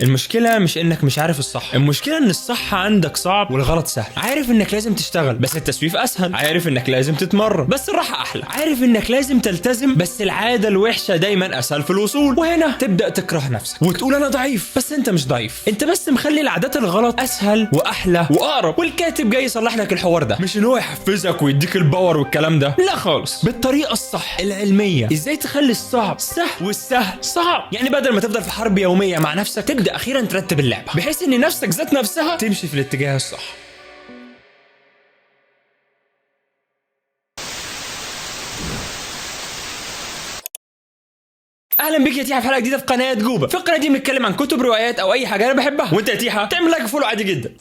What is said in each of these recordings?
المشكلة مش انك مش عارف الصح، المشكلة ان الصح عندك صعب والغلط سهل. عارف انك لازم تشتغل بس التسويف اسهل، عارف انك لازم تتمرن بس الراحة احلى، عارف انك لازم تلتزم بس العادة الوحشة دايما اسهل في الوصول. وهنا تبدأ تكره نفسك وتقول انا ضعيف، بس انت مش ضعيف، انت بس مخلي العادات الغلط اسهل واحلى واقرب. والكاتب جاي يصلح لك الحوار ده، مش ان هو يحفزك ويديك الباور والكلام ده، لا خالص، بالطريقة الصح العلمية. ازاي تخلي الصعب سهل والسهل صعب. يعني بدل ما تفضل في حرب يومية مع نفسك، تبدأ اخيرا ترتب اللعبة بحيث ان نفسك ذات نفسها تمشي في الاتجاه الصح. اهلا بك يا تيحة في حلقة جديدة في قناة جوبا. في القناة دي بنتكلم عن كتب، روايات او اي حاجة انا بحبها، وانت يا تيحة تعمل لايك وفولو عادي جدا.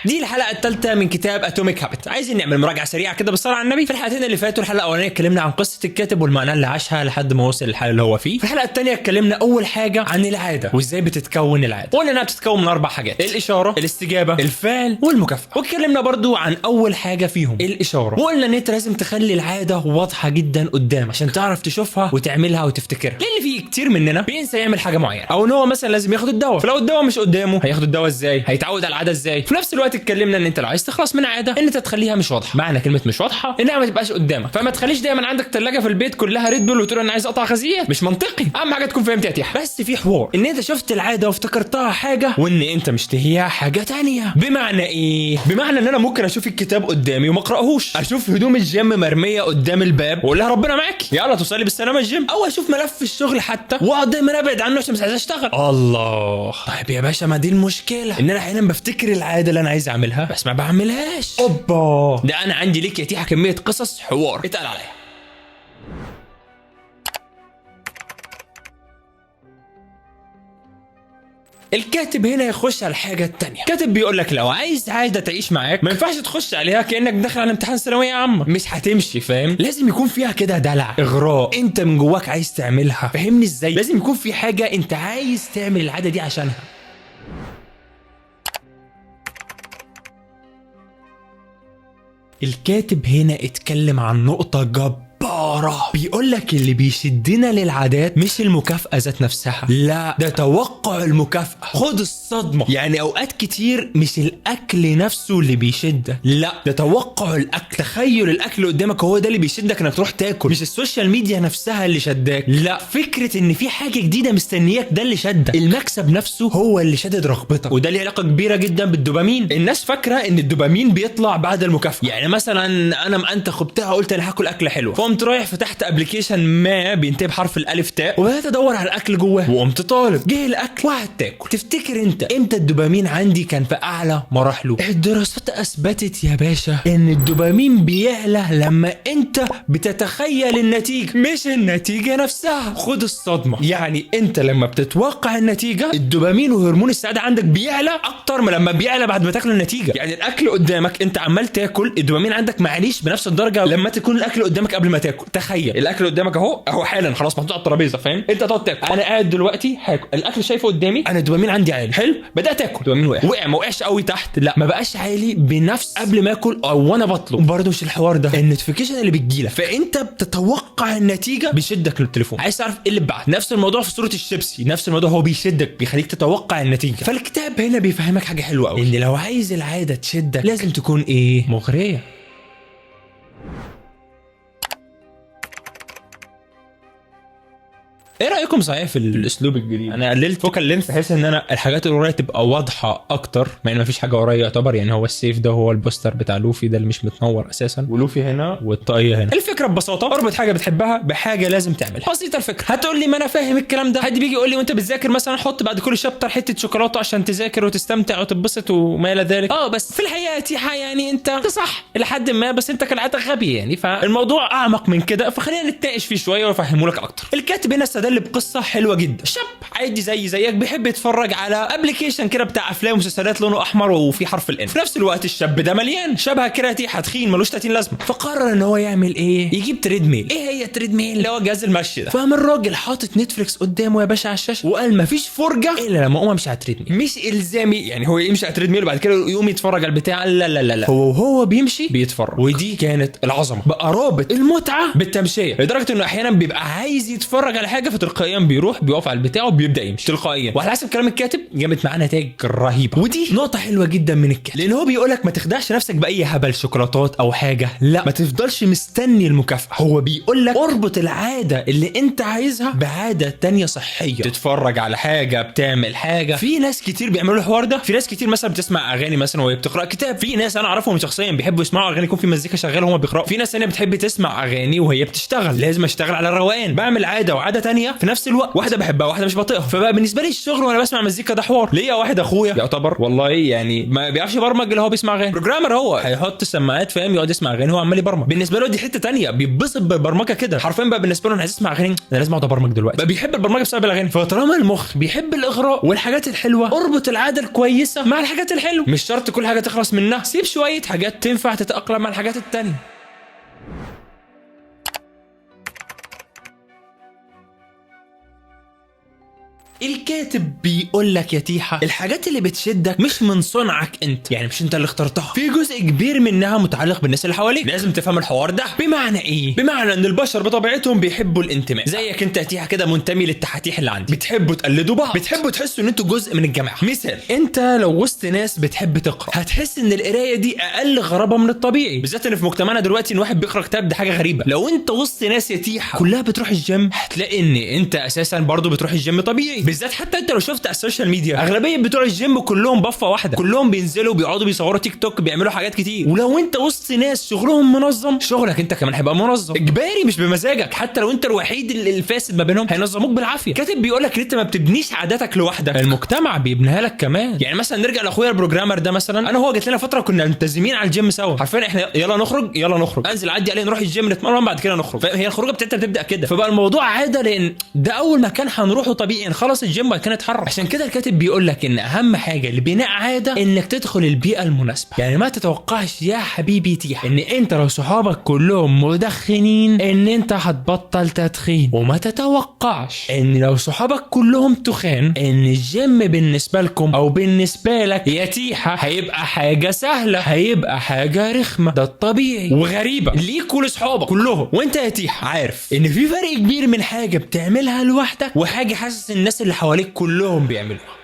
دي الحلقة الثالثة من كتاب اتوميك هابت. عايزين نعمل مراجعة سريعة كده بالصلاة على النبي. في الحلقتين اللي فاتوا، الحلقة الأولانية اتكلمنا عن قصة الكاتب والمعنى اللي عاشها لحد ما وصل للحال اللي هو فيه. في الحلقة الثانية اتكلمنا أول حاجة عن العادة وازاي بتتكون العادة. قلنا انها بتتكون من 4 حاجات: الإشارة، الاستجابة، الفعل، والمكافأة. واتكلمنا برضو عن أول حاجة فيهم، الإشارة، وقلنا ان انت لازم تخلي العادة واضحة جدا قدامك عشان تعرف تشوفها وتعملها وتفتكرها. لأن في كتير مننا بينسى يعمل حاجة معينة، أو ان هو مثلا لازم ياخد الدواء، فلو الدواء مش قدامه هياخد الدواء ازاي؟ هيتعود على العادة ازاي؟ في نفس الوقت اتكلمنا ان انت عايز تخلص من عاده ان انت تخليها مش واضحه. معنى كلمه مش واضحه انها ما تبقاش قدامك، فما تخليش دايما عندك ثلاجه في البيت كلها ريد بول وتقول انا عايز اقطع غازيات. مش منطقي. اهم حاجه تكون فهمت يا تيحة. بس في حوار ان انت شفت العاده وافتكرتها حاجه وان انت مشتهيها حاجه تانية. بمعنى ايه؟ بمعنى ان انا ممكن اشوف الكتاب قدامي وما اقراهوش، اشوف هدوم الجيم مرميه قدام الباب واقول لها ربنا معاك يلا توصلي بالسلامه الجيم، او اشوف ملف الشغل حتى واقعد دايما ابعد عنه عشان مش عايز اشتغل. الله، طيب يا باشا، ما دي المشكله، ان انا احيانا بفتكر العاده اللي انا عايز اعملها بس ما بعملهاش. اوبا، ده انا عندي ليك يا تيحة كميه قصص حوار اتقال عليها. الكاتب هنا يخش على الحاجة التانية. الكاتب بيقول لك لو عايز عادة تعيش معاك ما ينفعش تخش عليها كأنك داخل على امتحان ثانوية عامة، مش هتمشي، فاهم؟ لازم يكون فيها كده دلع، إغراء، انت من جواك عايز تعملها. فهمني ازاي؟ لازم يكون في حاجة انت عايز تعمل العادة دي عشانها. الكاتب هنا اتكلم عن نقطة جبارة. بيقول لك اللي بيشدنا للعادات مش المكافأة ذات نفسها، لا، ده توقع المكافأة. خد الصدمة. يعني اوقات كتير مش الاكل نفسه اللي بيشدك، لا، ده توقع الاكل. تخيل الاكل قدامك هو ده اللي بيشدك انك تروح تاكل، مش السوشيال ميديا نفسها اللي شداك، لا، فكرة ان في حاجة جديدة مستنياك ده اللي شدك. المكسب نفسه هو اللي شدد رغبتك، وده ليه علاقة كبيرة جدا بالدوبامين. الناس فاكرة ان الدوبامين بيطلع بعد المكافأة. يعني مثلا انا مأنتخ وبتاع قلت انا هاكل اكلة حلوة، قمت رايح فتحت ابلكيشن ما بينتهي بحرف الالف تاء وبدات ادور على الاكل جواه وقمت طالب، جه الاكل وقعدت تاكل. تفتكر انت امتى الدوبامين عندي كان في اعلى مراحله؟ الدراسات اثبتت يا باشا ان الدوبامين بيعلى لما انت بتتخيل النتيجه مش النتيجه نفسها. خد الصدمه. يعني انت لما بتتوقع النتيجه الدوبامين وهرمون السعاده عندك بيعلى اكتر من لما بيعلى بعد ما تاكل النتيجه. يعني الاكل قدامك انت عمال تاكل، الدوبامين عندك معليش بنفس الدرجه لما تكون الاكل قدامك قبل ما تاكل. تخيل الاكل قدامك اهو حالا خلاص محطوط على الترابيزه، فاهم؟ انت تقعد تاكل، انا قاعد دلوقتي هاكل، الاكل شايفه قدامي، انا الدوبامين عندي عالي، حلو، بدات اكل، الدوبامين وقع ما وقعش قوي تحت، لا، ما بقاش عالي بنفس قبل ما اكل او وانا بطلب. برضه مش الحوار ده، النوتيفيكيشن اللي بتجيلك فانت بتتوقع النتيجه بيشدك للتليفون، عايز تعرف ايه اللي بعد. نفس الموضوع في صوره الشيبسي، نفس الموضوع، هو بيشدك بيخليك تتوقع النتيجه. فالكتاب هنا بيفهمك حاجه حلوه قوي، ان لو عايز العاده تشدك لازم تكون ايه؟ مغريه. ايه رايكم صحيح في الاسلوب الجديد؟ انا قللت فوكال لينث بحيث ان انا الحاجات اللي ورايا تبقى واضحه اكتر، مع ان مفيش حاجه ورايا يعتبر. يعني هو السيف ده هو البوستر بتاع لوفي ده اللي مش متنور اساسا، ولوفي هنا والطاقيه هنا. الفكره ببساطه اربط حاجه بتحبها بحاجه لازم تعملها. بسيطه الفكره. هتقول لي ما انا فاهم الكلام ده. حد بيجي يقول لي وانت بتذاكر مثلا حط بعد كل شابتر حته شوكولاته عشان تذاكر وتستمتع وتتبسط وما الى ذلك. بس في الحقيقه تيحة يعني انت صح لحد ما، بس انت كالعاده غبي يعني، فالموضوع اعمق من كده، فخلينا نتناقش فيه شويه وافهمه لك اكتر. الكاتب هنا استدل بقصه حلوه جدا. شاب عادي زيك بيحب يتفرج على ابلكيشن كده بتاع افلام ومسلسلات لونه احمر وفي حرف الان. في نفس الوقت الشاب ده مليان شبه كده تيحة تخين ملوش 30 لازمه، فقرر ان هو يعمل ايه؟ يجيب تريد ميل. ايه هي التريد ميل؟ اللي هو جهاز المشي ده. فقام الراجل حاطط نتفليكس قدامه يا باشا على الشاشه وقال مفيش فرجه الا لما اقوم امشي على التريد ميل. مش الزامي يعني هو يمشي على التريد ميل وبعد كده يقوم يتفرج على البتاع، لا لا لا لا، هو بيمشي بيتفرج. ودي كانت العظمه، بقى رابط المتعه بالتمشيه لدرجه انه احيانا بيبقى عايز يتفرج على حاجه فتلقائيا بيروح بيقف على البتاع وبيبدا يمشي تلقائيا، وعلى حسب كلام الكاتب جابت معاه نتائج رهيبه. ودي نقطه حلوه جدا من الكاتب، لان هو بيقولك ما تخدعش نفسك باي هبل شوكولاتات او حاجه، لا ما تفضلش مستني المكافاه. هو بيقولك اربط العاده اللي انت عايزها بعاده تانية صحيه، تتفرج على حاجه، بتعمل حاجه. في ناس كتير بيعملوا الحوار ده، في ناس كتير مثلا بتسمع اغاني مثلا وهي بتقرا كتاب، في ناس انا اعرفهم شخصيا بيحبوا يسمعوا اغاني يكون في مزيكا شغاله وهم بيقراوا، في ناس ثانيه بتحب تسمع اغاني وهي بتشتغل. لازم اشتغل على الروقان، بعمل عاده وعاده تانية في نفس الوقت، واحده بحبها واحده مش بطيقها. فبقى بالنسبه لي الشغل وانا بسمع مزيكا ده حوار. ليا واحد اخويا يعتبر والله يعني ما بيعرفش يبرمج، اللي هو بيسمع اغاني بروجرامر، هو هيحط السماعات فاهم يقعد يسمع اغاني هو عمال يبرمج. بالنسبه له دي حته تانية، بيتبسط بالبرمجه كده حرفيا. بقى بالنسبه له انا عايز اسمع اغاني، انا لازم اقعد ابرمج دلوقتي. بقى بيحب البرمجه بسبب الاغاني. فطالما المخ بيحب الاغراء والحاجات الحلوه، اربط العاده الكويسه مع الحاجات الحلوه. مش شرط كل حاجه تخلص منها، سيب شويه حاجات تنفع تتاقلم مع الحاجات التانية. الكاتب بيقول لك يا تيحة الحاجات اللي بتشدك مش من صنعك انت، يعني مش انت اللي اخترتها، في جزء كبير منها متعلق بالناس اللي حواليك. لازم تفهم الحوار ده. بمعنى ايه؟ بمعنى ان البشر بطبيعتهم بيحبوا الانتماء، زيك انت يا تيحة كده منتمي للتحاتيح اللي عندي، بتحبوا تقلدوا بعض، بتحبوا تحسوا ان انتوا جزء من الجماعه. مثال، انت لو وسط ناس بتحب تقرا هتحس ان القرايه دي اقل غرابه من الطبيعي، بالذات ان في مجتمعنا دلوقتي ان واحد بيقرا كتاب دي حاجه غريبه. لو انت وسط ناس يا تيحة كلها بتروح الجيم هتلاقي ان انت اساسا برضو بتروح الجيم طبيعي، بالذات حتى انت لو شفت على السوشيال ميديا اغلبيه بتوع الجيم كلهم بفه واحده، كلهم بينزلوا بيقعدوا بيصوروا تيك توك، بيعملوا حاجات كتير. ولو انت وسط ناس شغلهم منظم، شغلك انت كمان هيبقى منظم اجباري مش بمزاجك. حتى لو انت الوحيد الفاسد ما بينهم هينظموك بالعافيه. كاتب بيقول لك انت ما بتبنيش عاداتك لوحدك، المجتمع بيبنيها لك كمان. يعني مثلا نرجع لاخويا البروجرامر ده مثلا، انا هو جت لنا فتره كنا ملتزمين على الجيم سوا، حرفيا احنا يلا نخرج يلا نخرج، انزل عدي عليه نروح الجيم نتمرن بعد كده نخرج. فهي الخروجه بتاعتنا بتبدا كده، فبقى الموضوع عاده، لان ده اول مكان هنروحه طبيعي نخلص الجيم بعد كده نتحرك. عشان كده الكاتب بيقول لك ان اهم حاجه لبناء عاده انك تدخل البيئه المناسبه. يعني ما تتوقعش يا حبيبي تيح ان انت لو صحابك كلهم مدخنين ان انت هتبطل تدخين، وما تتوقعش ان لو صحابك كلهم تخان ان الجيم بالنسبه لكم او بالنسبه لك يا تيحة هيبقى حاجه سهله، هيبقى حاجه رخمه. ده الطبيعي وغريبه ليك ولصحابك كلهم. وانت يا تيحة عارف ان في فرق كبير من حاجه بتعملها لوحدك وحاجه حاسس الناس اللي حواليك كلهم بيعملوها.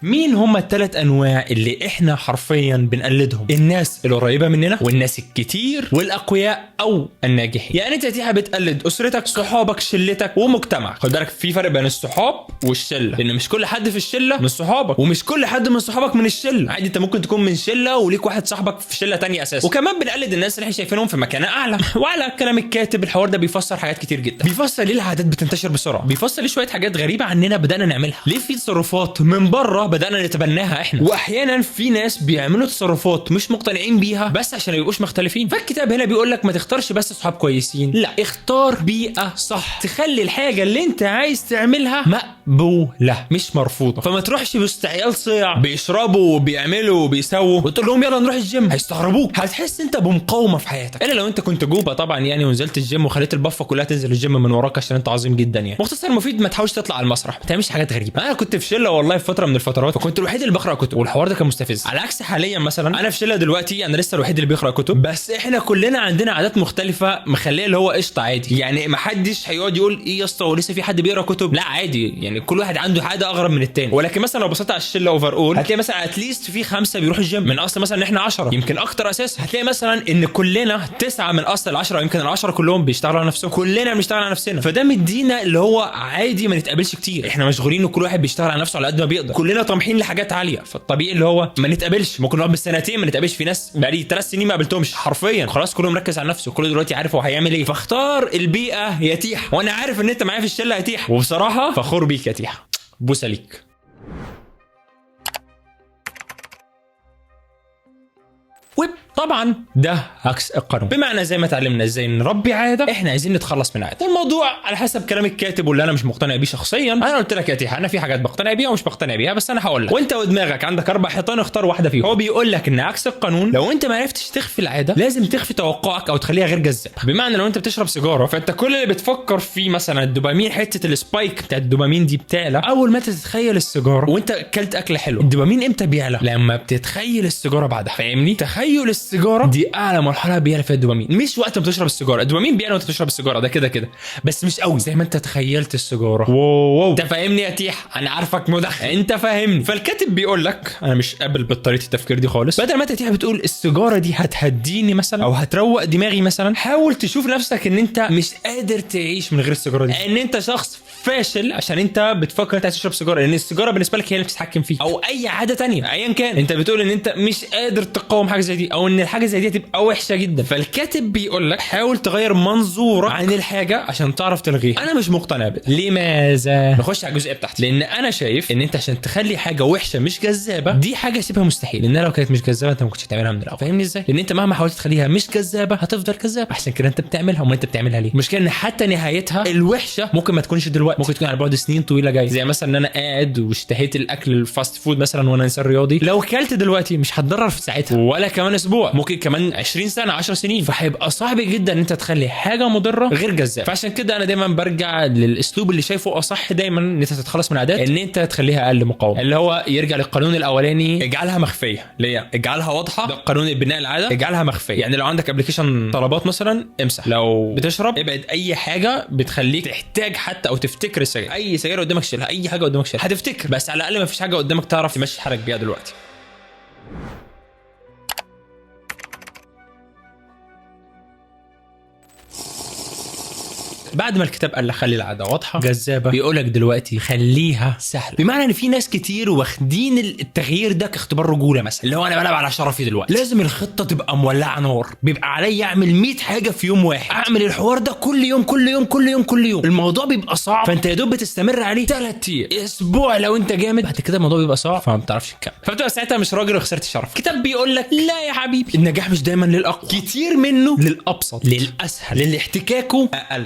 مين هم الثلاث انواع اللي احنا حرفيا بنقلدهم؟ الناس القريبه مننا، والناس الكتير، والاقوياء او الناجحين. يعني انت تيجي بتقلد اسرتك، صحابك، شلتك، ومجتمعك. خد بالك في فرق بين الصحاب والشله، لان مش كل حد في الشله من صحابك، ومش كل حد من صحابك من الشله. عادي انت ممكن تكون من شله وليك واحد صاحبك في شله تانية اساسا. وكمان بنقلد الناس اللي احنا شايفينهم في مكانه اعلى. وعلى كلام الكاتب الحوار ده بيفسر حاجات كتير جدا، بيفسر ليه العادات بتنتشر بسرعه، بيفسر ليه شويه حاجات غريبه عننا بدانا نعملها، ليه في تصرفات من بره بدأنا نتبناها احنا، واحيانا في ناس بيعملوا تصرفات مش مقتنعين بيها بس عشان ما يبقوش مختلفين. فالكتاب هنا بيقول لك ما تختارش بس صحاب كويسين، لا اختار بيئة صح تخلي الحاجة اللي انت عايز تعملها مقبولة مش مرفوضة. فما تروحش وسط عيال صيع بيشربوا وبيعملوا وبيسووا وتقول لهم يلا نروح الجيم، هيستغربوك، هتحس انت بمقاومة في حياتك. الا لو انت كنت جوبة طبعا يعني ونزلت الجيم وخليت البفة كلها تنزل الجيم من وراك عشان انت عظيم جدا. يعني مختصر مفيد، ما تحاولش تطلع على المسرح، ما تعملش حاجات غريبة. انا كنت في شلة والله في فترة من الفترات، فكنت الوحيد اللي بقرا كتب، والحوار ده كان مستفز. على عكس حاليا مثلا انا في شله دلوقتي انا لسه الوحيد اللي بيقرا كتب، بس احنا كلنا عندنا عادات مختلفه مخليه اللي هو قشطه عادي. يعني ما حدش هيقعد يقول ايه يا اسطى ولسه في حد بيقرا كتب، لا عادي. يعني كل واحد عنده عاده اغرب من التاني. ولكن مثلا لو بصيت على الشله اوفر اول هتلاقي مثلا اتليست في 5 بيروحوا الجيم من اصل مثلا ان احنا 10 يمكن اكتر اساسا. هتلاقي مثلا ان كلنا 9 من اصل 10 يمكن ال10 كلهم بيشتغلوا على نفسهم، كلنا بنشتغل على نفسنا. فده مدينا اللي هو عادي ما نتقابلش كتير، احنا مشغولين وكل واحد بيشتغل على نفسه على قد ما بيقدر، كلنا طامحين لحاجات عاليه. فالطبيعي اللي هو ما نتقابلش، ممكن نقعد بالسنتين ما نتقابلش. في ناس بقالي 3 سنين ما قابلتهمش حرفيا، خلاص كله مركز على نفسه، كله دلوقتي عارف هو هيعمل ايه. فاختار البيئه يا تيح، وانا عارف ان انت معايا في الشله يا تيح، وبصراحه فخور بيك يا تيح، بوسه ليك. ويب طبعا ده عكس القانون، بمعنى زي ما اتعلمنا ازاي نربي عاده، احنا عايزين نتخلص من عاده. الموضوع على حسب كلام الكاتب واللي انا مش مقتنع بيه شخصيا. انا قلت لك يا تيحة انا في حاجات بقتنع بيها ومش بقتنع بيها، بس انا هقول لك وانت ودماغك عندك 4 حيطان اختار واحده فيهم. هو بيقول لك ان عكس القانون لو انت ما عرفتش تخفي العاده لازم تخفي توقعك او تخليها غير جذابه. بمعنى لو انت بتشرب سيجاره فانت كل اللي بتفكر فيه مثلا الدوبامين، حته السبايك بتاع الدوبامين دي بتعلى اول ما تتخيل السيجاره وانت اكلت اكله حلوه. الدوبامين امتى بيعلى؟ لما بتتخيل السيجاره بعدها، فاهمني؟ تخيل السيجاره دي اعلى مرحله بيعلى فيها الدوبامين، مش وقت ما بتشرب السيجاره. الدوبامين بيعلى وانت بتشرب السيجاره ده كده كده، بس مش قوي زي ما انت تخيلت السيجاره. واو انت فاهمني يا تيح؟ انا عارفك مدخن، انت فاهمني. فالكاتب بيقول لك انا مش قابل بطريقه التفكير دي خالص. بدل ما انت تيح بتقول السيجاره دي هتهديني مثلا او هتروق دماغي مثلا، حاول تشوف نفسك ان انت مش قادر تعيش من غير السيجاره دي، ان انت شخص فاشل عشان انت بتفكر انت تشرب سيجاره، لان السيجاره بالنسبه لك هي اللي بتتحكم فيك، او اي عاده تانية ايا كان. انت بتقول ان انت مش قادر تقاوم حاجه زي دي، او ان الحاجه زي دي تبقى وحشه جدا. فالكاتب بيقول لك حاول تغير منظورك عن الحاجه عشان تعرف تلغيها. انا مش مقتنع بده. لماذا؟ نخش على الجزئيه بتاعتي. لان انا شايف ان انت عشان تخلي حاجه وحشه مش جذابه دي حاجه شبه مستحيل، لان لو كانت مش جذابه انت ما كنتش تعملها من الاول. فاهمني ازاي؟ لان انت مهما حاولت تخليها مش جذابه هتفضل كذابه، عشان كده انت بتعملها. وما انت بتعملها ليه؟ المشكله ان حتى نهايتها الوحشه ممكن ما تكونش دلوقتي، ممكن تكون على بعد سنين طويله جايه. زي مثلا ان انا قاعد واشتهيت الاكل الفاست فود مثلا وانا انسان رياضي، لو اكلت دلوقتي مش هتضرر في ساعتها ولا كمان اسبوع، ممكن كمان 20 سنه 10 سنين. فهيبقى صعب جدا ان انت تخلي حاجه مضره غير جذابه. فعشان كده انا دايما برجع للاسلوب اللي شايفه اصح دايما ان انت تتخلص من عادات، ان انت تخليها اقل مقاومه، اللي هو يرجع للقانون الاولاني اجعلها مخفيه، اللي هي اجعلها واضحه. ده قانون بناء العاده، اجعلها مخفيه. يعني لو عندك ابلكيشن طلبات مثلا امسح، لو بتشرب ابعد اي حاجه بتخليك تحتاج حتى او تفتكر السجاير. اي سجاير قدامك شيلها، اي حاجه قدامك شيلها، هتفتكر، بس على الاقل ما فيش حاجه قدامك تعرف تمشي حالك بيها دلوقتي. بعد ما الكتاب قال لك خلي العاده واضحه جذابه، بيقولك دلوقتي خليها سهله. بمعنى ان في ناس كتير واخدين التغيير ده كاختبار رجوله مثلا، اللي هو انا بلعب على شرفي دلوقتي، لازم الخطه تبقى مولعه نار، بيبقى عليا اعمل 100 حاجه في يوم واحد، اعمل الحوار ده كل يوم كل يوم كل يوم كل يوم. الموضوع بيبقى صعب، فانت يا دوب بتستمر عليه 3 ايام اسبوع لو انت جامد. بعد كده الموضوع بيبقى صعب فما بتعرفش تكمل، فبتبقى ساعتها مش راجل وخسرت الشرف. الكتاب بيقول لك لا يا حبيبي، النجاح مش دايما للاقوى، كتير منه للابسط للاسهل للي احتكاكه اقل.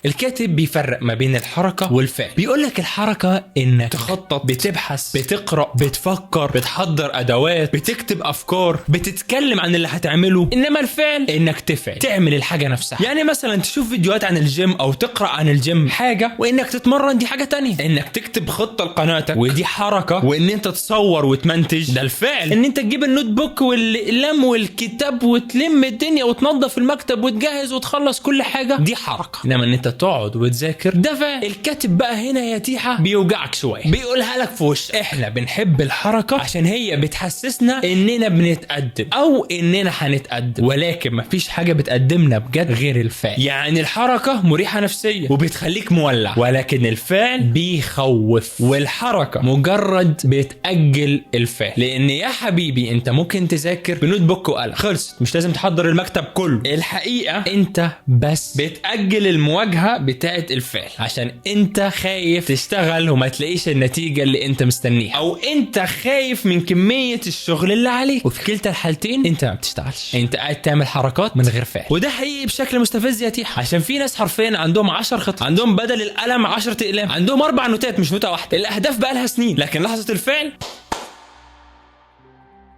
الكاتب بيفرق ما بين الحركة والفعل. بيقول لك الحركة انك تخطط، بتبحث، بتقرأ، بتفكر، بتحضر ادوات، بتكتب افكار، بتتكلم عن اللي هتعمله. انما الفعل انك تفعل، تعمل الحاجة نفسها. يعني مثلا تشوف فيديوهات عن الجيم او تقرأ عن الجيم حاجة، وانك تتمرن دي حاجة تانية. انك تكتب خطة لقناتك ودي حركة، وان انت تصور وتمنتج ده الفعل. ان انت تجيب النوت بوك والاقلام والكتاب وتلم الدنيا وتنظف المكتب وتجهز وتخلص كل حاجة دي حركة. انما ان انت تقعد وتذاكر ده فعل. الكاتب بقى هنا يا تيحة بيوجعك شويه، بيقولها لك في وش. احنا بنحب الحركه عشان هي بتحسسنا اننا بنتقدم او اننا هنتقدم، ولكن مفيش حاجه بتقدمنا بجد غير الفعل. يعني الحركه مريحه نفسيا وبتخليك مولع، ولكن الفعل بيخوف، والحركه مجرد بتأجل الفعل. لان يا حبيبي انت ممكن تذاكر بنوت بوك وقلم، خلصت، مش لازم تحضر المكتب كله. الحقيقه انت بس بتأجل المواجهه بتاعت الفعل عشان انت خايف تشتغل وما تلاقيش النتيجة اللي انت مستنيها، او انت خايف من كمية الشغل اللي عليك. وفي كلتا الحالتين انت ما بتشتغلش، انت قاعد تعمل حركات من غير فعل. وده حقيقي بشكل مستفز يا تيحة، عشان في ناس حرفيا عندهم 10 خطط، عندهم بدل القلم 10 اقلام، عندهم 4 نوتات مش نوتة واحدة. الاهداف بقى لها سنين، لكن لحظة الفعل.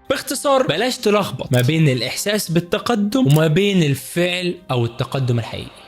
باختصار بلاش تلخبط ما بين الاحساس بالتقدم وما بين الفعل او التقدم الحقيقي.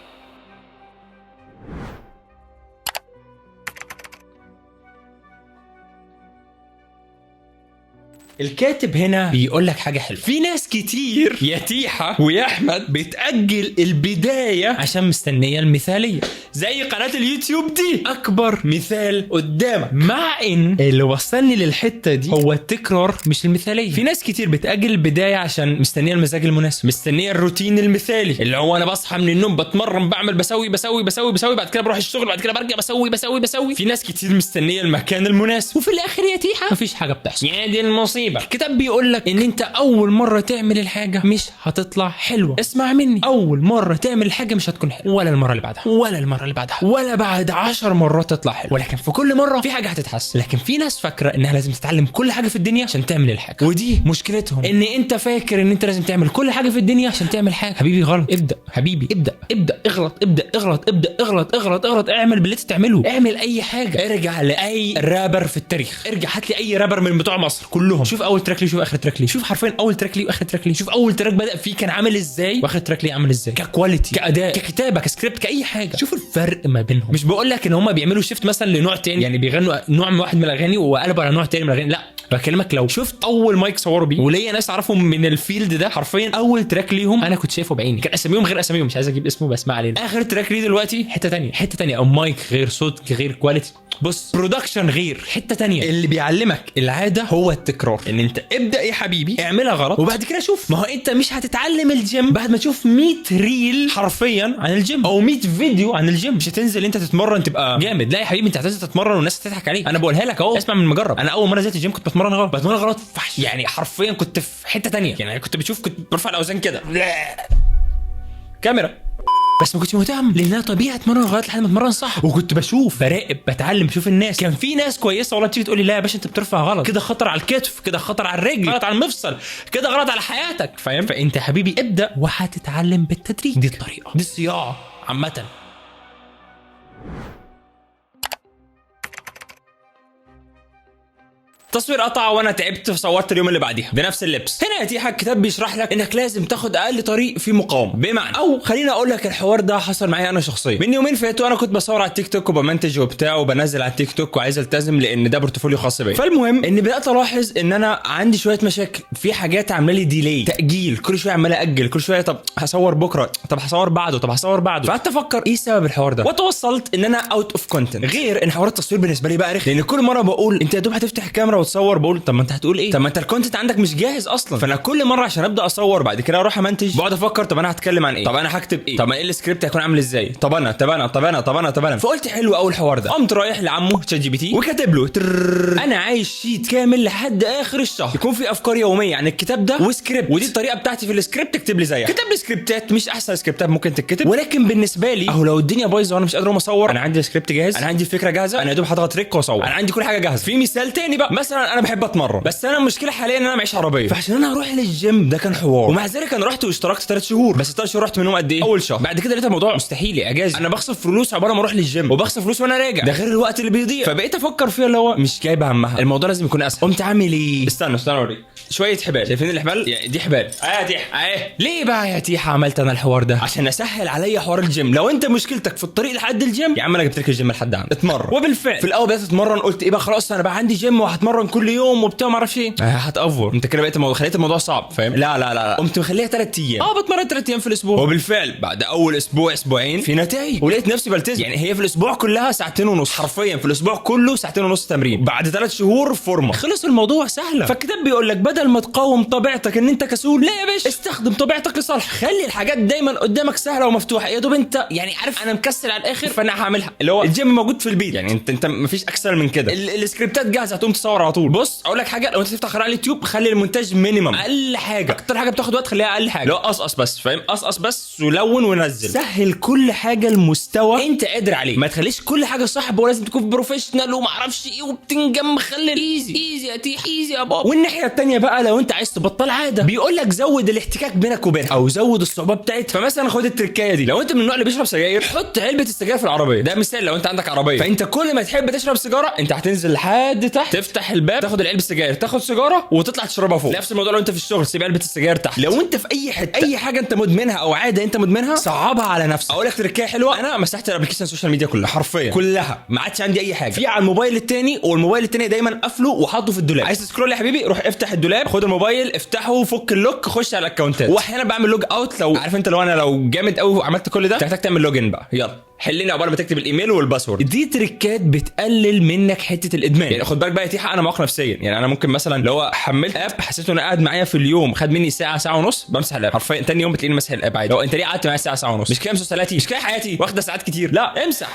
الكاتب هنا بيقول لك حاجه حلوه. في ناس كتير يا تيحة ويا احمد بتأجل البدايه عشان مستنيه المثاليه، زي قناه اليوتيوب دي اكبر مثال قدامك. مع ان اللي وصلني للحته دي هو التكرار مش المثاليه. في ناس كتير بتأجل البدايه عشان مستنيه المزاج المناسب، مستنيه الروتين المثالي، اللي هو انا بصحى من النوم بتمرن بعمل بسوي بسوي بسوي بسوي، بعد كده بروح الشغل، بعد كده برجع بسوي بسوي بسوي. في ناس كتير مستنيه المكان المناسب، وفي الاخر يا تيحة مفيش حاجه بتحصل. يعني دي المصيبه بقى الكتاب بيقول لك ان انت اول مره تعمل الحاجه مش هتطلع حلوه. اسمع مني، اول مره تعمل الحاجه مش هتكون حلوه، ولا المره اللي بعدها، ولا المره اللي بعدها، ولا بعد 10 مرات تطلع حلوه، ولكن في كل مره في حاجه هتتحسن. لكن في ناس فاكره انها لازم تتعلم كل حاجه في الدنيا عشان تعمل الحاجه، ودي مشكلتهم، ان انت فاكر ان انت لازم تعمل كل حاجه في الدنيا عشان تعمل حاجه. حبيبي غلط. ابدا حبيبي، ابدا اغلط، اغلط، اعمل باللي تعمله، اعمل اي حاجه. ارجع لاي رابر في التاريخ، ارجع هات لي اي رابر من بتوع مصر كلهم، شوف اول تراك ليه، شوف اخر تراك ليه، شوف حرفيا اول تراك ليه واخر تراك ليه، شوف اول تراك بدا فيه كان عامل ازاي واخر تراك ليه عامل ازاي، ككواليتي، كاداء، ككتابه، كسكريبت، كاي حاجه. شوف الفرق ما بينهم. مش بقول لك ان هم بيعملوا شيفت مثلا لنوع تاني، يعني بيغنوا نوع واحد من الاغاني وقلبوا على نوع تاني من الاغاني، لا، بكلمك لو شفت اول مايك صوروا بيه، وليا ناس اعرفهم من الفيلد ده، حرفيا اول تراك ليهم انا كنت شايفه بعيني، كان اساميهم غير اساميهم، مش عايز اجيب اسمه بس ما علينا. اخر تراك ليه دلوقتي حته تانية، او مايك غير، صوت غير، كواليتي، بص، برودكشن غير، حته تانية. اللي بيعلمك العاده هو التكرار، ان انت ابدا يا حبيبي اعملها غلط وبعد كده شوف. ما هو انت مش هتتعلم الجيم بعد ما تشوف 100 ريل حرفيا عن الجيم او 100 فيديو عن الجيم. مش هتنزل انت تتمرن تبقى جامد، لا يا حبيبي، انت هتنزل تتمرن والناس هتضحك عليك. انا بقولها لك اهو، اسمع من المجرب. انا اول مره نزلت الجيم كنت بتمرن غلط فحش، يعني حرفيا كنت في حته تانية. يعني كنت بتشوف كنت برفع الاوزان كده كاميرا، بس ما كنتش مهتم، لانها طبيعه اتمرن غلط لحد ما اتمرن صح. وكنت بشوف، براقب، بتعلم، بشوف الناس. كان في ناس كويسه والله تيجي تقول لي لا يا باشا انت بترفع غلط، كده خطر على الكتف، كده خطر على الرجل، غلط على المفصل، كده غلط على حياتك، فاهم؟ فانت يا حبيبي ابدا وهتتعلم بالتدريج. دي الطريقه، دي الصياعه عامه. تصوير قطع وانا تعبت فصورت اليوم اللي بعديها بنفس اللبس. هنا يا تيحة الكتاب بيشرح لك انك لازم تاخد اقل طريق في مقاومه، بمعنى، او خليني اقول لك الحوار ده حصل معايا انا شخصيا. من يومين فاتوا انا كنت بصور على التيك توك وبمنتج وبتاع وبنزل على التيك توك وعايز التزم لان ده بورتفوليو خاص بيا. فالمهم ان بدات الاحظ ان انا عندي شويه مشاكل في حاجات، عامله لي ديلي، تاجيل، كل شويه عمال اجل، كل شويه طب هصور بكره، طب هصور بعده، طب هصور بعده. فقعدت افكر ايه سبب الحوار ده، وتوصلت ان انا اوت اوف كونتنت. غير ان حوار التصوير بالنسبه لي بقى رخم، لان كل مره بقول انت يا دوب هتفتح الكاميرا وتصور، بقول طب ما انت هتقول ايه، طب ما انت الكونتنت عندك مش جاهز اصلا. فانا كل مره عشان ابدا اصور بعد كده اروح امنتج بقعد افكر طب انا هتكلم عن ايه، طب انا هكتب ايه، طب ايه السكريبت هيكون عامل ازاي، طب انا. فقلت حلو قوي الحوار ده. قمت رايح لعمه شات جي بي تي وكاتب له انا عايز شيت كامل لحد اخر الشهر يكون في افكار يوميه عن الكتاب ده وسكريبت، ودي الطريقه بتاعتي في السكريبت، اكتب لي زيها. كتب لي سكريبتات مش احسن سكريبتات ممكن تتكتب، ولكن بالنسبه لي اهو لو الدنيا بايظه وانا مش قادر اصور، انا عندي السكريبت جاهز، انا عندي الفكره جاهزه، انا يا دوب هضغط ريك واصور، انا عندي كل حاجه جاهزه. في مثال تاني بقى، مثلا انا بحب اتمرن بس انا المشكله حاليا ان انا معيش عربيه، فعشان انا اروح للجيم ده كان حوار، ومع ذلك انا رحت واشتركت 3 شهور، بس 3 شهور رحت منهم قد ايه؟ اول شهر. بعد كده لقيت الموضوع مستحيل اجازه، انا بخسر فلوس عباره ما اروح للجيم وبخسر فلوس وانا راجع، ده غير الوقت اللي بيضيع. فبقيت افكر فيها اللي هو مش جايبه همها، الموضوع لازم يكون اسهل. قمت عامل ايه؟ استنى اوريك شويه حبال، شايفين الحبال؟ يعني دي حبال يا تيحة اهي. ليه بقى يا تيحة عملت انا الحوار ده؟ عشان اسهل عليا حوار الجيم. لو انت مشكلتك في الطريق لحد الجيم يا عم انا جبت لك الجيم لحد عندك اتمرن. وبالفعل في الاول بدات اتمرن، قلت ايه بقى خلاص انا بقى عندي جيم وهتمرن كل يوم وبتاع ما اعرفش ايه، هتافور انت كده، بقيت خليت الموضوع صعب، فاهم؟ لا قمت مخليها 3 ايام، بتمرن 3 ايام في الاسبوع. وبالفعل بعد اول اسبوعين في نتائج، ولقيت نفسي بلتزم. يعني هي في الاسبوع كلها 2.5 ساعة، حرفيا في الاسبوع كله 2.5 ساعة تمرين. بعد 3 شهور فورمه، خلص الموضوع سهله. فالكتاب بيقول لك بدل ما تقاوم طبيعتك ان انت كسول، لا يا باشا استخدم طبيعتك لصالح، خلي الحاجات دايما قدامك سهله ومفتوحه. يا دوب انت يعني عارف انا مكسل على الاخر فانا هعملها، اللي هو الجيم موجود في البيت، يعني انت مفيش اكسل من كده، السكريبتات جاهزه هتقوم تصور على طول. بص اقول لك حاجه، لو انت تفتح قناه على اليوتيوب خلي المونتاج مينيمم، اقل حاجه، اكتر حاجه بتاخد وقت خليها اقل حاجه، لو قصقص بس، فاهم؟ قصقص بس ولون ونزل، سهل كل حاجه المستوى انت قادر عليه، ما تخليش كل حاجه صح ولازم تكون بروفيشنال وما اعرفش ايه وبتنجم، خلي ايزي يا تيح، ايزي يا بابا. والناحيه الثانيه بقى لو انت عايز تبطل عاده بيقول لك زود الاحتكاك بينك وبينها او زود الصعوبه بتاعتها. فمثلا خد التركايه دي، لو انت من النوع اللي بيشرب سجاير حط علبه السجاير في العربيه، ده مثال لو انت عندك عربيه، فانت كل ما تحب تشرب سيجاره انت هتنزل لحد تحت، تفتح الباب، تاخد العلبه السجاير، تاخد سيجاره وتطلع تشربها فوق. نفس الموضوع لو انت في الشغل، سيب علبه السجاير تحت. لو انت في اي حته اي حاجه انت مدمنها او عاده انت مدمنها صعبها على نفسك. اقول لك تركايه حلوه، انا مسحت الابلكيشن السوشيال ميديا كلها حرفيا كلها، ما عادش عندي اي حاجه في على الموبايل التاني، والموبايل التاني دايما قافله وحاطه في الدولاب. عايز تسكرول يا حبيبي روح افتح الدولاب، خد الموبايل افتحه، فك اللوك، خش على الاكونتات. واحيانا بعمل لوج اوت، لو عارف انت لو انا لو جامد قوي وعملت كل ده تحتاج تعمل لوجن بقى، يلا حلني عقبال ما تكتب الايميل والباسورد. دي تريكات بتقلل منك حته الادمان. يعني خد بالك بقى يا تيحة انا معاق نفسيا، يعني انا ممكن مثلا لو حملت اب حسيت انه قاعد معايا في اليوم خد مني ساعه ونص، بمسح الاب حرفيا، تاني يوم بتلاقيني مسح الاب عادي. لو انت ليه قعدت معايا ساعه ونص؟ مش كده مسلسلاتي، مش كده حياتي واخده ساعات كتير، لا امسح.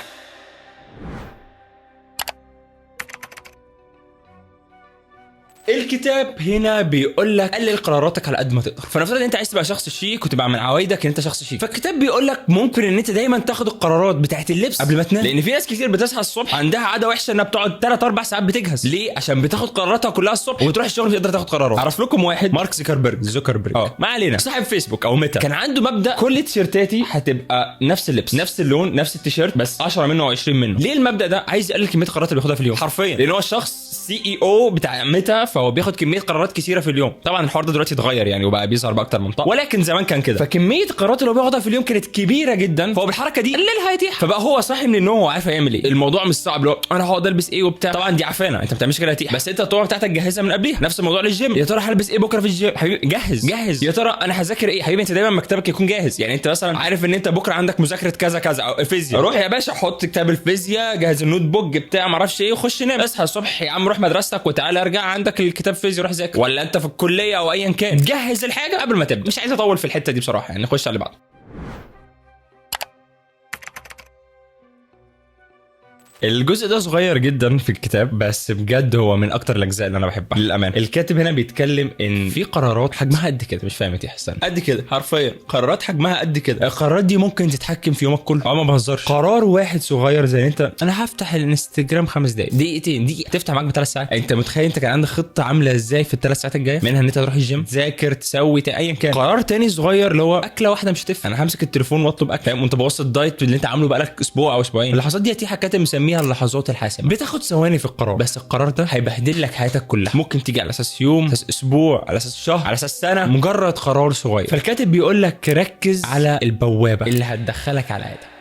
الكتاب هنا بيقول لك قلل قراراتك على قد ما تقدر. فنفترض ان انت عايز تبقى شخص شيك وتبقى من عوايدك ان انت شخص شيك، فالكتاب بيقول لك ممكن ان انت دايما تاخد القرارات بتاعه اللبس قبل ما تنام، لان في ناس كتير بتصحى الصبح عندها عاده وحشه انها بتقعد 3 4 ساعات بتجهز. ليه؟ عشان بتاخد قراراتها كلها الصبح وبتروح الشغل مش قادره تاخد قرارات. اعرف لكم واحد مارك زوكربيرج ما علينا، صاحب فيسبوك او ميتا، كان عنده مبدا كل تيشيرتاتي هتبقى نفس اللبس نفس اللون نفس التيشيرت، بس 10 منه و20 منه. ليه المبدا ده؟ عايز يقلل كميه القرارات اللي بياخدها في اليوم حرفيا، لان هو الشخص CEO بتاع ميتا، فهو بياخد كميه قرارات كثيره في اليوم. طبعا الحوار ده دلوقتي اتغير يعني وبقى بيظهر باكتر من طاقه، ولكن زمان كان كده. فكميه القرارات اللي هو بياخدها في اليوم كانت كبيره جدا، فهو بالحركه دي قللها يتيح. فبقى هو صاحي من النوم وعارف هيعمل ايه. الموضوع مش صعب، لو انا هقعد البس ايه وبتاع، طبعا دي عفانه، انت ما بتعملش كده يتيح، بس انت الطوبه بتاعتك جهزها من قبلها. نفس الموضوع للجيم، يا ترى هلبس ايه بكره في الجيم حبيبي، جهز. يا ترى انا هذاكر ايه حبيبي، انت دايما مكتبك يكون جاهز. يعني انت مثلا عارف ان انت بكره عندك مذاكره كذا كذا او فيزياء، روح يا باشا حط كتاب الفيزياء، جهز النوت بوك بتاع ما اعرفش ايه، وخش نام. اصحى الصبح يا عم روح مدرستك وتعالى ارجع عندك الكتاب فيزياء روح ذاكر، ولا انت في الكليه او ايا كان، جهز الحاجه قبل ما تبدا. مش عايز اطول في الحته دي بصراحه، يعني نخش على اللي بعده. الجزء ده صغير جدا في الكتاب، بس بجد هو من اكتر الاجزاء اللي انا بحبها للامانه. الكاتب هنا بيتكلم ان في قرارات حجمها قد كده، مش فاهم ايه حسن، قد كده حرفيا، قرارات حجمها قد كده. القرارات دي ممكن تتحكم في يومك كله، ما بهزرش. قرار واحد صغير زي انت انا هفتح الانستجرام 5 دقايق دقيقتين دقيقه تفتح معاك ب3 ساعات. انت متخيل انت كان عندك خطه عامله ازاي في ال3 ساعات الجايه، منها ان انت تروح الجيم تذاكر تسوي ايا كان. قرار تاني صغير اللي هو اكله واحده مش هتفرق، انا همسك التليفون واطلب اكل، فاهم، وانت بوظت الدايت اللي انت عامله بقالك اسبوع او اسبوعين. اللحظات دي تيحة كاتب مسميها اللحظات الحاسمه، بتاخد ثواني في القرار، بس القرار ده هيبهدل لك حياتك كلها. ممكن تيجي على اساس يوم، على اساس اسبوع، على اساس شهر، على اساس سنه، مجرد قرار صغير. فالكاتب بيقول لك ركز على البوابه اللي هتدخلك على عاده.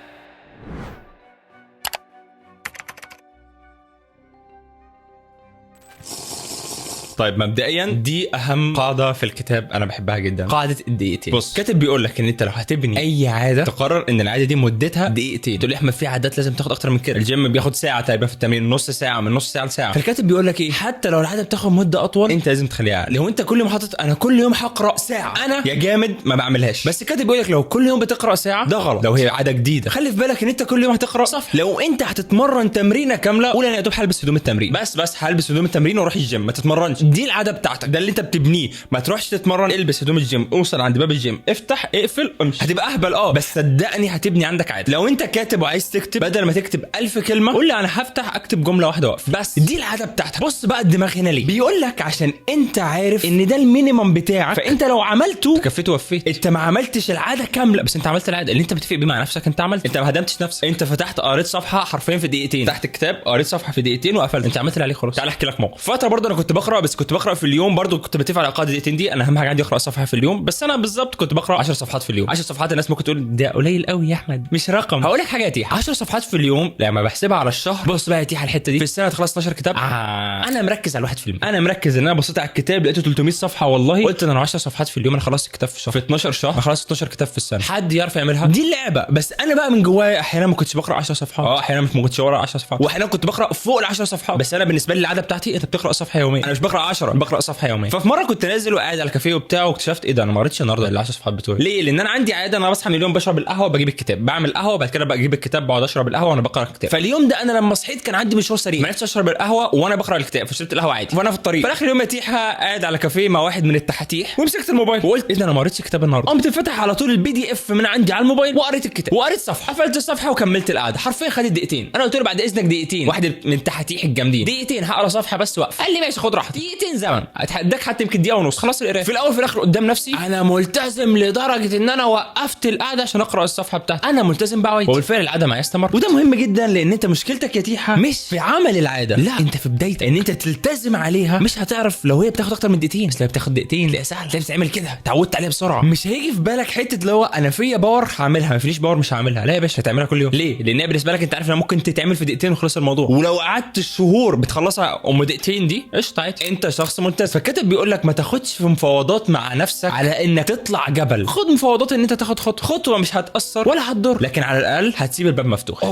طيب مبدئيا دي اهم قاعده في الكتاب انا بحبها جدا، قاعده الدقيقتين. بص كاتب بيقول لك ان انت لو هتبني اي عاده تقرر ان العاده دي مدتها دقيقتين. تقول لي احمد في عادات لازم تاخد اكتر من كده، الجيم بياخد ساعه تقريبا في التمرين، نص ساعه، من نص ساعه لساعه. فالكاتب بيقول لك ايه، حتى لو العاده بتاخد مده اطول انت لازم تخليها. لو انت كل يوم حاطط انا كل يوم هقرا ساعه، انا يا جامد ما بعملهاش. بس الكاتب بيقول لك لو كل يوم بتقرا ساعه ده غلط. لو هي عاده جديده خلي في بالك ان انت كل يوم هتقرا صفحه. لو انت هتتمرن تمرينه كامله قول انا يا دوب هلبس هدوم التمرين، بس هلبس هدوم التمرين واروح الجيم، ما تتمرنش. دي العاده بتاعتك، ده اللي انت بتبنيه. ما تروحش تتمرن البس هدوم الجيم، اوصل عند باب الجيم افتح اقفل امشي، هتبقى اهبل بس صدقني هتبني عندك عاده. لو انت كاتب وعايز تكتب، بدل ما تكتب 1000 كلمه قول لي انا هفتح اكتب جمله واحده واقف، بس دي العاده بتاعتك. بص بقى الدماغ هنا ليه، بيقول لك عشان انت عارف ان ده المينيمم بتاعك، فانت لو عملته كفيت ووفيت. انت ما عملتش العاده كامله، بس انت عملت العاده اللي انت متفق بيه مع نفسك، انت عملت، انت ما هدمتش نفسك. انت فتحت قريت صفحه حرفيا في دقيقتين، فتحت الكتاب قريت صفحه في دقيقتين وقفلت، انت عملت اللي عليك خلاص. تعال احكي لك موقف. فتره برضه انا كنت بقرا، بس كنت بقرا في اليوم برضه، كنت بتفق على قاعده دقيقتين دي، انا اهم حاجه عندي اقرا صفحه في اليوم، بس انا بالظبط كنت بقرا 10 صفحات في اليوم. 10 صفحات الناس ممكن تقول ده قليل قوي يا احمد، مش رقم. هقول لك حاجه يا 10 صفحات في اليوم لما بحسبها على الشهر، بص بقى يا الحته دي في السنه تخلص 12 كتاب. انا مركز على الواحد في اليوم، انا مركز ان انا بصيت على الكتاب لقيته 300 صفحه والله، قلت ان انا 10 صفحات في اليوم انا خلصت كتاب في الشهر، في 12 شهر خلصت 12 كتاب في السنه. حد يعرف يعملها؟ دي اللعبه. بس انا بقى من جوايا احيانا ما كنتش بقرا 10 صفحات، احيانا ما كنتش بقرا 10 صفحات، واحيانا كنت بقرا فوق ال 10 صفحات. بس انا بالنسبه لي العاده بتاعتي انت بتقرا صفحه يوميا، انا مش بقرا 10 بقرا صفحه يوميا. ففي مره كنت نازل وقاعد على الكافيه وبتاع، واكتشفت ايه ده انا ما قريتش النهارده ال 10 صفحات بتوعي. ليه؟ لان انا عندي عاده انا بصحى من اليوم بشرب القهوه بجيب الكتاب، بعمل قهوه بعد كده بجيب الكتاب بقعد اشرب القهوه وانا بقرا الكتاب. فاليوم ده انا لما صحيت كان عندي مشوار سريع، ما عرفتش اشرب القهوه وانا بقرا الكتاب، فشربت القهوه عادي وانا في الطريق. في اخر يوم يتيحه قاعد على كافيه مع واحد من التحاتيح ومسكت الموبايل وقلت ايه ده انا ما قريتش الكتاب النهارده. قمت فتح على طول PDF من عندي على الموبايل وقريت الكتاب وقريت صفحه، قفلت الصفحه وكملت القعده. حرفيا خدت دقيقتين. انا قلت له بعد اذنك دقيقتين، واحد من التحاتيح الجامدين، دقيقتين هقرا صفحه بس واقف. قال لي ماشي خد راحتك، دقيقتين زمن اتحداك حتى يمكن دقيقه ونص خلاص القرايه. في الاول في الاخر قدام نفسي انا ملتزم لدرجه ان انا وقفت القعده عشان اقرا الصفحه بتاعتي، انا ملتزم بعوايدي، وبالفعل العاده معايا استمر. وده مهم جدا لان انت مشكلتك يا تيحه مش في عمل العاده، لا انت في بدايتها ان انت تلتزم عليها. مش هتعرف لو هي بتاخد اكتر من دقيقتين، بس لو بتاخد دقيقتين لا سهل، انت بتعمل كده اتعودت عليها بسرعه. مش هيجي في بالك حته اللي هو انا فيا باور هعملها، ما فيش باور مش هعملها. لا يا باشا هتعملها كل يوم. ليه؟ لان هي بالنسبه لك انت عارف انها ممكن تتعمل في دقيقتين وخلص الموضوع، ولو قعدت شهور بتخلصها دقيقتين دي قشطه عادي، انت شخص ملتزم. فالكاتب بيقول لك ما تاخدش في مفاوضات مع نفسك على انك تطلع جبل، خد مفاوضات ان انت تاخد خطوه مش هتاثر ولا هتضر، لكن على الاقل هتسيب الباب مفتوح.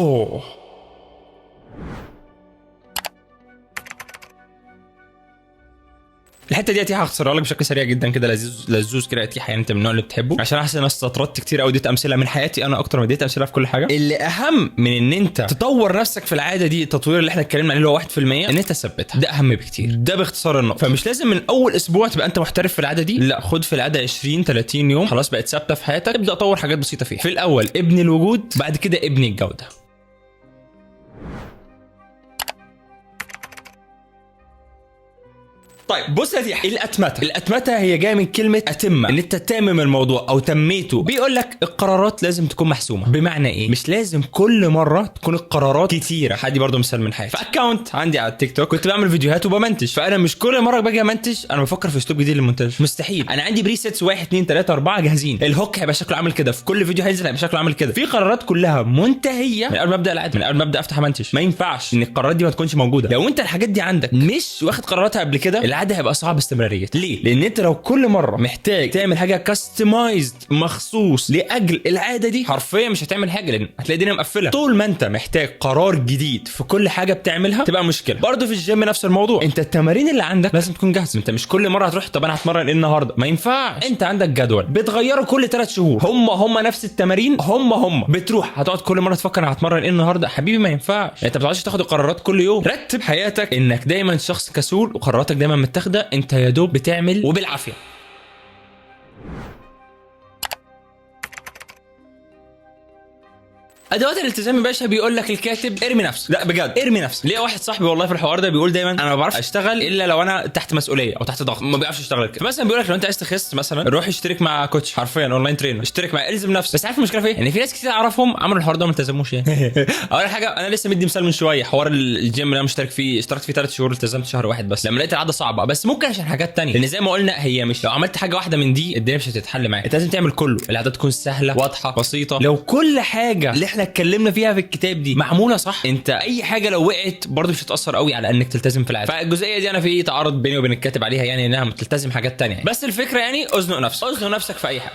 الحته دي هختصرها لك بشكل سريع جدا كده، لزوز كده يا تيحه، يعني انت من النوع اللي بتحبه، عشان احس ان استطردت كتير قوي، اديت امثله من حياتي انا اكتر ما اديت امثله في كل حاجه. اللي اهم من ان انت تطور نفسك في العاده دي، التطوير اللي احنا اتكلمنا عليه اللي هو 1%، ان انت تثبتها. ده اهم بكتير، ده باختصار النقطه. فمش لازم من اول اسبوع تبقى انت محترف في العاده دي، لا، خد في العاده 20 30 يوم، خلاص بقت ثابته في حياتك، ابدا طور حاجات بسيطه فيها. في الاول ابني الوجود، بعد كده ابني الجوده. طيب بص يا تيحة، الاتمته هي جايه من كلمه اتمه، ان انت تامم الموضوع او تميته. بيقول لك القرارات لازم تكون محسومه. بمعنى ايه؟ مش لازم كل مره تكون القرارات كتيره. هدي برضو مثال من حياتي. في اكونت عندي على التيك توك كنت بعمل فيديوهات وبمنتج، فانا مش كل مره باجي امنتج انا بفكر في اسلوب جديد للمونتاج، مستحيل. انا عندي بريسيتس 1 2 3 4 جاهزين، الهوك هيبقى شكله عامل كده، في كل فيديو هينزل هيبقى شكله عامل كده. في قرارات كلها منتهيه من قبل ما ابدا العاده، من قبل ما ابدا افتح امنتج. ما ينفعش ان القرارات دي ما تكونش موجوده. لو انت الحاجات دي عندك مش واخد قراراتها قبل كده، العاده هيبقى صعب استمراريه. ليه؟ لان انت لو كل مره محتاج تعمل حاجه كاستمايزد مخصوص لاجل العاده دي، حرفيا مش هتعمل حاجه، لان هتلاقي الدنيا مقفله. طول ما انت محتاج قرار جديد في كل حاجه بتعملها تبقى مشكله. برضه في الجيم نفس الموضوع، انت التمارين اللي عندك لازم تكون جاهزه. انت مش كل مره هتروح طب انا هتمرن ايه النهارده، ما ينفعش. انت عندك جدول بتغيره كل 3 شهور، هم نفس التمارين، هم بتروح هتقعد كل مره تفكر انا هتمرن ايه النهارده. حبيبي ما ينفعش، انت ما بتقعدش تاخد القرارات كل يوم. رتب حياتك انك دايما شخص كسول وقراراتك دايما متاخده، انت يا دوب بتعمل وبالعافيه. ادوات الالتزام يا باشا، بيقول لك الكاتب ارمي نفسك. لا بجد ارمي نفسك. ليه؟ واحد صاحبي والله في الحوار ده بيقول دايما انا ما بعرفش اشتغل الا لو انا تحت مسؤوليه او تحت ضغط، ما بيعرفش يشتغل كده. فمثلا بيقول لك لو انت عايز تخس مثلا، روح اشترك مع كوتش، حرفيا اونلاين ترينر، اشترك مع الزم نفسك. بس عارف المشكله في ايه؟ ان في ناس كتير اعرفهم عملوا الحوار ده وما التزموش يعني. اول حاجه انا لسه مدي مثال من شويه، حوار الجيم اللي انا مشترك فيه، اشتركت فيه 3 شهور، التزمت شهر واحد بس لما لقيت العاده صعبه. بس ممكن عشان حاجات تانية، لان زي ما قلنا هي مش لو عملت حاجه واحده من دي الدنيا مش هتتحل معاك. انت لازم تعمل كله، العاده تكون سهله واضحه بسيطه. لو كل حاجه اللي احنا اتكلمنا فيها في الكتاب دي معموله صح، انت اي حاجه لو وقعت برضه مش هتاثر قوي على انك تلتزم في العاده. فالجزئيه دي انا في تعارض بيني وبين الكاتب عليها، يعني انها بتلتزم حاجات تانية. بس الفكره يعني ازنق نفسك في اي حاجه.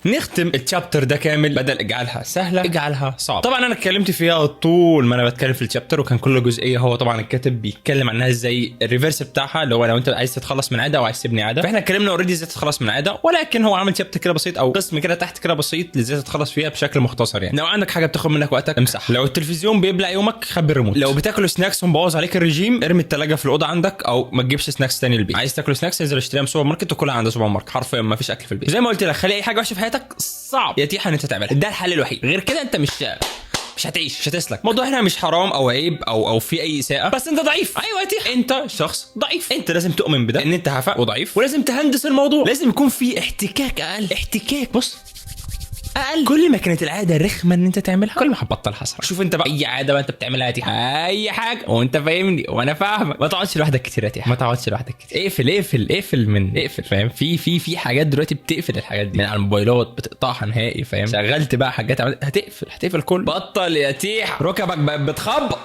نختم الشابتر ده كامل، بدل اجعلها سهله اجعلها صعبه. طبعا انا اتكلمت فيها طول ما انا بتكلم في الشابتر، وكان كل جزئيه هو طبعا الكاتب بيتكلم عنها ازاي الريفرس بتاعها، اللي هو لو انت عايز تتخلص من عاده او عايز تبني عاده. فاحنا اتكلمنا اوريدي ازاي تتخلص من عاده، ولكن هو عامل شابتر كده بسيط او قسم كده تحت كده بسيط ازاي تتخلص فيها بشكل مختصر. يعني لو عندك حاجه بتاخد منك وقتك امسح، لو التلفزيون بيبلع يومك خبي الريموت، لو بتاكل سناكس ومبوظ عليك الرجيم ارمي الثلاجه في الاوضه عندك او ما تجيبش سناكس تاني البيت. عايز تاكل سناكس انزل اشتريها من سوبر ماركت وكلها عند سوبر ماركت، حرفيا ما فيش اكل في البيت. زي ما قلت لك خلي اي حاجه وحشه في حياتك صعب يا تيحة ان انت تعملها، ده الحل الوحيد. غير كده انت مش هتعيش، مش هتسلك. موضوع هنا مش حرام او عيب او في اي اساءه، بس انت ضعيف. ايوه يا تيحة انت شخص ضعيف، انت لازم تؤمن بده ان انت هفق وضعيف، ولازم تهندس الموضوع. لازم يكون في احتكاك اقل، احتكاك بص اقل. كل ما كانت العاده رخمه ان انت تعملها كل ما هتبطل حسره. شوف انت بقى اي عاده بقى انت بتعملها دي اي حاجه وانت فاهمني وانا فاهمك، ما تقعدش لوحدك كتير يا تيحة، ما تقعدش لوحدك كتير. اقفل فاهم. في حاجات دلوقتي بتقفل الحاجات دي من على الموبايلات، بتقطعها نهائي فاهم. شغلت بقى حاجات هتقفل كل. بطل يا تيحة، ركبك بقت بتخبط.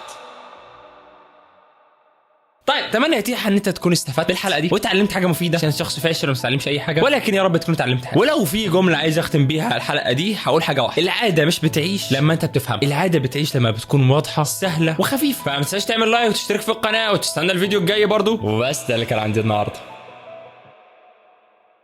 طيب اتمنى يا تيحة ان انت تكون استفدت بالحلقه دي وتعلمت حاجه مفيده، عشان شخص فاشل وما بتتعلمش اي حاجه، ولكن يا رب تكون اتعلمت حاجه. ولو في جمله عايز اختم بيها الحلقه دي هقول حاجه واحده: العاده مش بتعيش لما انت بتفهم، العاده بتعيش لما بتكون واضحه سهله وخفيفه. فما تنساش تعمل لايك وتشترك في القناه وتستنى الفيديو الجاي برضو. وبس ده اللي كان عندي النهارده.